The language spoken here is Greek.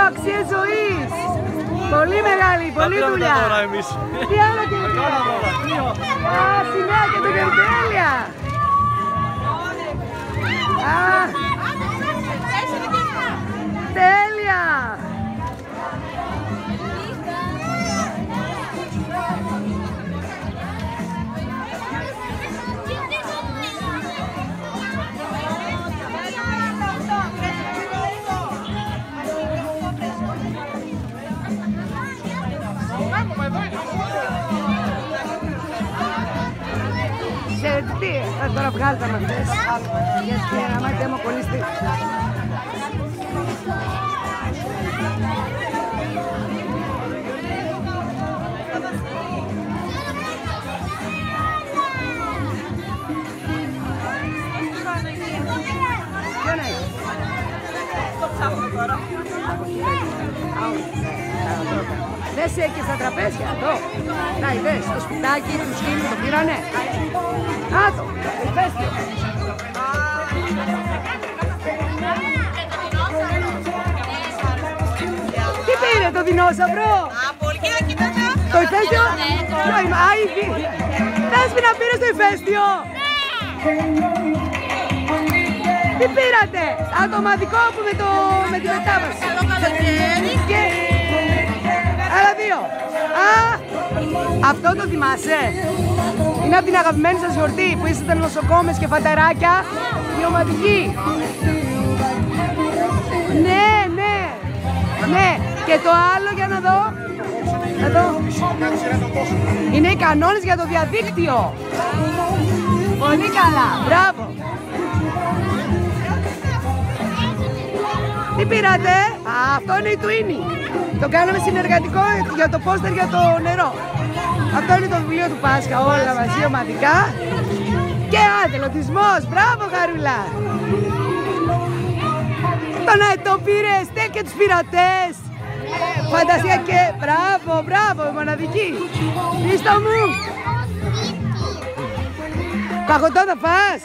αξίες ζωής. Πολύ μεγάλη, πολύ δουλειά. Τι άλλο και α, σημαία και την τέλεια. Α, τέλεια. Ξέρετε τι, τώρα βγάλτε με αυτές, γιατί άμα δεν μου κολλήσετε. Ποιον έχεις? Το ψάχνω τώρα. Δες και στα τραπέζια, εδώ. Να είδες, το σπιτάκι του σκύλου το πήρανε. Να το, ηφαίστειο. Τι πήρε το δεινόσαυρο? Πολύ και να κοιτάτε. Το ηφαίστειο? Δέσποινα πήρες το ηφαίστειο? Τι πήρατε? Το ομαδικό που με τη μετάβαση. Καλό καλοκαίρι. Άλλα δύο. Α, αυτό το θυμάσαι? Είναι από την αγαπημένη σας γιορτή που είσαστε νοσοκόμες και φαντεράκια. Η ομαδική. Ναι, ναι. Ναι. Και το άλλο για να δω. Εδώ. Είναι οι κανόνες για το διαδίκτυο. Πολύ καλά. Μπράβο. Τι πήρατε? Αυτό είναι η Twinny. Το κάναμε συνεργατικό για το πόστερ για το νερό. Αυτό είναι το βιβλίο του Πάσχα, όλα μαζί ομαδικά. Και ατελωτισμός, μπράβο Χαρούλα. Τον αετό πήρες, και τους πειρατές. Φαντασία και μπράβο, μπράβο, μοναδική. Χρήστο μου. Παγωτό θα φας?